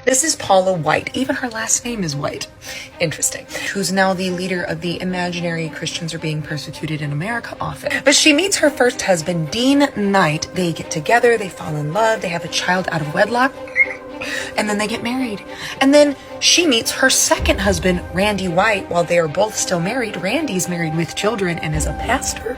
This is Paula White. Even her last name is White. Interesting. Who's now the leader of the imaginary Christians are being persecuted in America often. But she meets her first husband, Dean Knight. They get together, they fall in love, they have a child out of wedlock, and then they get married. And then she meets her second husband, Randy White. While they are both still married, Randy's married with children and is a pastor.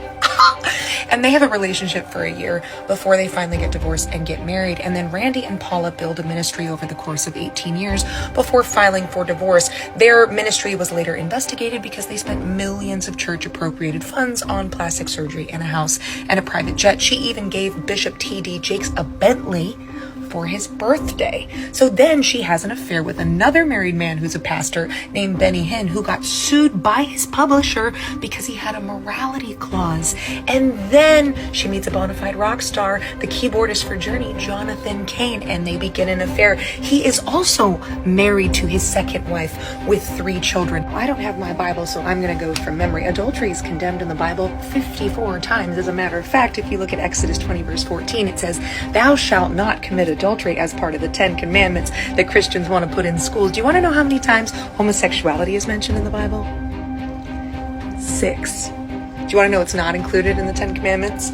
And they have a relationship for a year before they finally get divorced and get married. And then Randy and Paula build a ministry over the course of 18 years before filing for divorce. Their ministry was later investigated because they spent millions of church appropriated funds on plastic surgery and a house and a private jet. She even gave Bishop T.D. Jakes a Bentley for his birthday. So then she has an affair with another married man who's a pastor named Benny Hinn, who got sued by his publisher because he had a morality clause. And then she meets a bona fide rock star, the keyboardist for Journey, Jonathan Cain, and they begin an affair. He is also married to his second wife with 3 children. I don't have my Bible, so I'm going to go from memory. Adultery is condemned in the Bible 54 times. As a matter of fact, if you look at Exodus 20 verse 14, it says, "Thou shalt not commit adultery," as part of the 10 commandments that Christians want to put in schools. Do you want to know how many times homosexuality is mentioned in the Bible? 6. Do you want to know what's not included in the 10 commandments?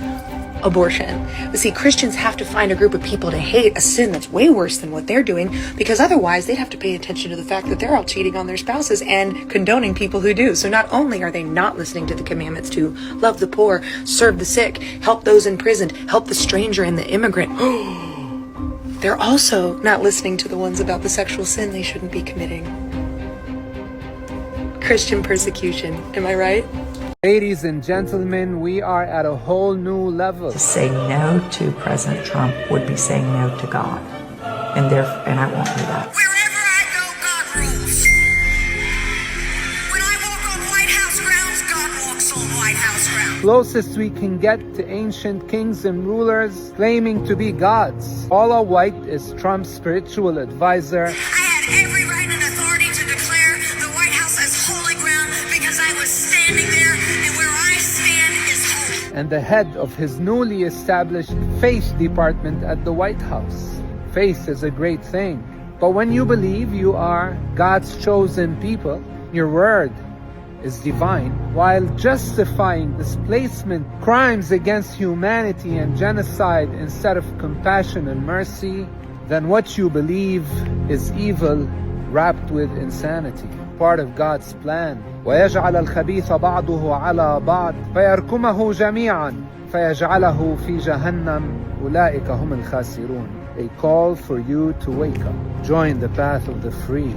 Abortion. But see, Christians have to find a group of people to hate a sin that's way worse than what they're doing, because otherwise they'd have to pay attention to the fact that they're all cheating on their spouses and condoning people who do. So not only are they not listening to the commandments to love the poor, serve the sick, help those imprisoned, help the stranger and the immigrant, they're also not listening to the ones about the sexual sin they shouldn't be committing. Christian persecution, am I right? Ladies and gentlemen, we are at a whole new level. To say no to President Trump would be saying no to God. And I won't do that. Wherever I go, God rules. When I walk on White House grounds, God walks on White House grounds. Closest we can get to ancient kings and rulers claiming to be gods. Paula White is Trump's spiritual advisor. I had every right and authority to declare the White House as holy ground because I was standing there, and where I stand is holy. And the head of his newly established faith department at the White House. Faith is a great thing, but when you believe you are God's chosen people, your word is divine, while justifying displacement, crimes against humanity and genocide instead of compassion and mercy, then what you believe is evil wrapped with insanity, part of God's plan. وَيَجْعَلَ الْخَبِيثَ بَعْضُهُ عَلَى بَعْضٍ فَيَرْكُمَهُ جَمِيعًا فَيَجْعَلَهُ فِي جَهَنَّمَ أُولَئِكَ هُمُ الْخَاسِرُونَ. A call for you to wake up. Join the path of the free.